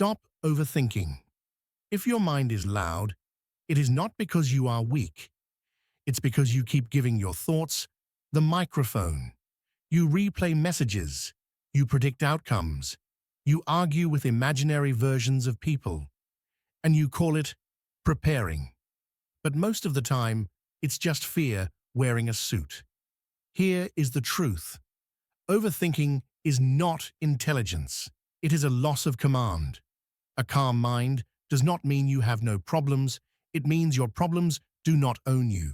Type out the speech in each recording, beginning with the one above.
Stop overthinking. If your mind is loud, it is not because you are weak. It's because you keep giving your thoughts the microphone. You replay messages. You predict outcomes. You argue with imaginary versions of people. And you call it preparing. But most of the time, it's just fear wearing a suit. Here is the truth. Overthinking is not intelligence. It is a loss of command. A calm mind does not mean you have no problems. It means your problems do not own you.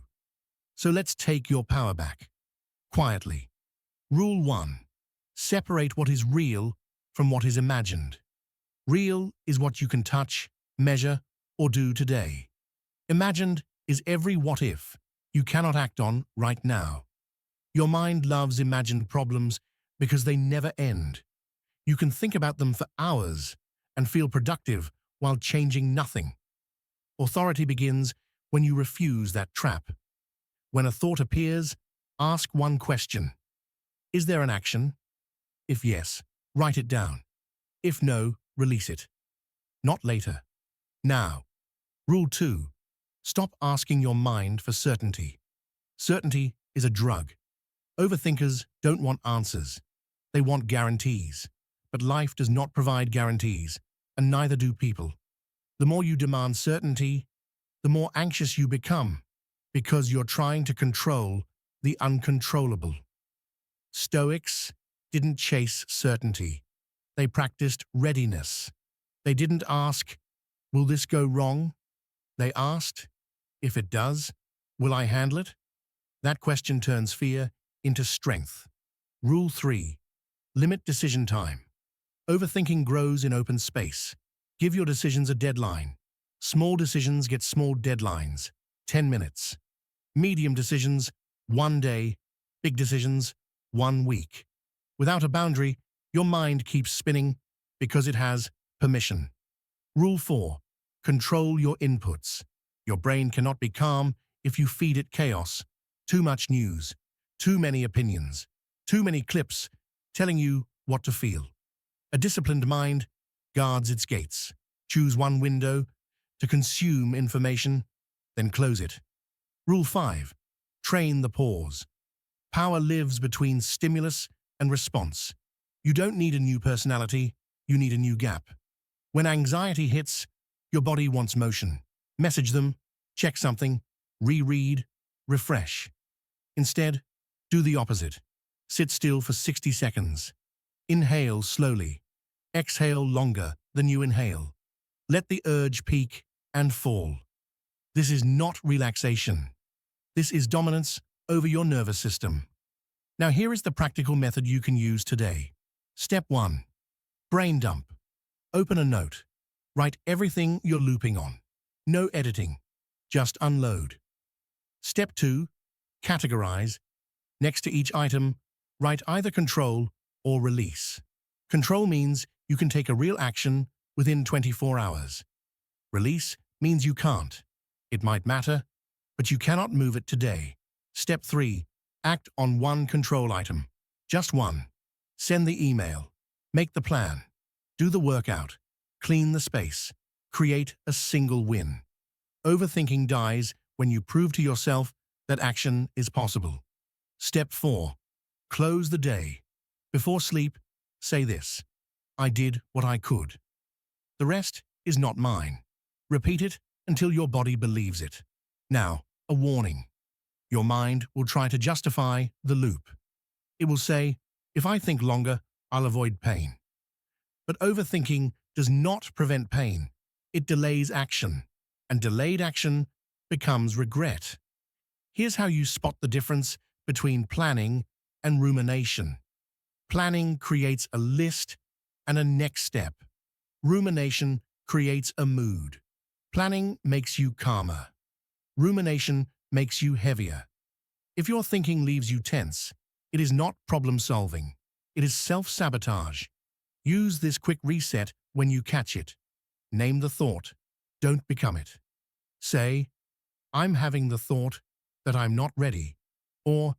So let's take your power back. Quietly. Rule 1. Separate what is real from what is imagined. Real is what you can touch, measure, or do today. Imagined is every what if you cannot act on right now. Your mind loves imagined problems because they never end. You can think about them for hours and feel productive while changing nothing. Authority begins when you refuse that trap. When a thought appears, ask one question. Is there an action? If yes, write it down. If no, release it. Not later. Now. Rule 2. Stop asking your mind for certainty. Certainty is a drug. Overthinkers don't want answers. They want guarantees. But life does not provide guarantees, and neither do people. The more you demand certainty, the more anxious you become, because you're trying to control the uncontrollable. Stoics didn't chase certainty. They practiced readiness. They didn't ask, will this go wrong? They asked, if it does, will I handle it? That question turns fear into strength. Rule 3. Limit decision time. Overthinking grows in open space. Give your decisions a deadline. Small decisions get small deadlines, 10 minutes. Medium decisions, 1 day. Big decisions, 1 week. Without a boundary, your mind keeps spinning because it has permission. Rule 4. Control your inputs. Your brain cannot be calm if you feed it chaos. Too much news, too many opinions, too many clips telling you what to feel. A disciplined mind guards its gates. Choose one window to consume information, then close it. Rule 5. Train the pause. Power lives between stimulus and response. You don't need a new personality, you need a new gap. When anxiety hits, your body wants motion. Message them, check something, reread, refresh. Instead, do the opposite. Sit still for 60 seconds. Inhale slowly. Exhale longer than you inhale. Let the urge peak and fall. This is not relaxation. This is dominance over your nervous system. Now here is the practical method you can use today. Step 1. Brain dump. Open a note. Write everything you're looping on. No editing. Just unload. Step 2. Categorize. Next to each item, write either control or release. Control means you can take a real action within 24 hours. Release means you can't. It might matter, but you cannot move it today. Step 3. Act on one control item. Just one. Send the email. Make the plan. Do the workout. Clean the space. Create a single win. Overthinking dies when you prove to yourself that action is possible. Step 4. Close the day. Before sleep, say this: I did what I could. The rest is not mine. Repeat it until your body believes it. Now, a warning. Your mind will try to justify the loop. It will say, if I think longer, I'll avoid pain. But overthinking does not prevent pain. It delays action, and delayed action becomes regret. Here's how you spot the difference between planning and rumination. Planning creates a list and a next step. Rumination creates a mood. Planning makes you calmer. Rumination makes you heavier. If your thinking leaves you tense, it is not problem-solving. It is self-sabotage. Use this quick reset when you catch it. Name the thought. Don't become it. Say, I'm having the thought that I'm not ready, or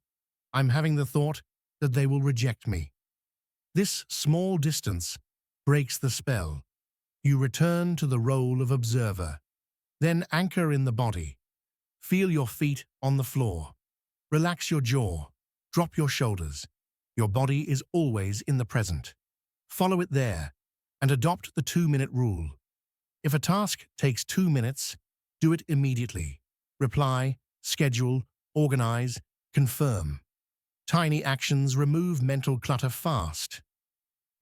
I'm having the thought that they will reject me. This small distance breaks the spell. You return to the role of observer. Then anchor in the body. Feel your feet on the floor. Relax your jaw. Drop your shoulders. Your body is always in the present. Follow it there and adopt the 2-minute rule. If a task takes 2 minutes, do it immediately. Reply, schedule, organize, confirm. Tiny actions remove mental clutter fast.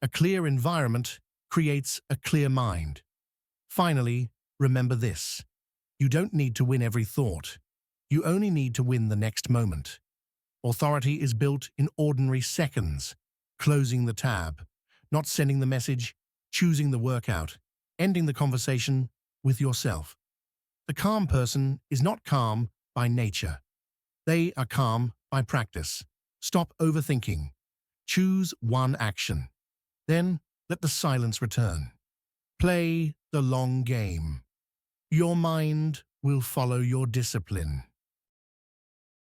A clear environment creates a clear mind. Finally, remember this. You don't need to win every thought. You only need to win the next moment. Authority is built in ordinary seconds. Closing the tab, not sending the message, choosing the workout, ending the conversation with yourself. The calm person is not calm by nature. They are calm by practice. Stop overthinking. Choose one action. Then let the silence return. Play the long game. Your mind will follow your discipline.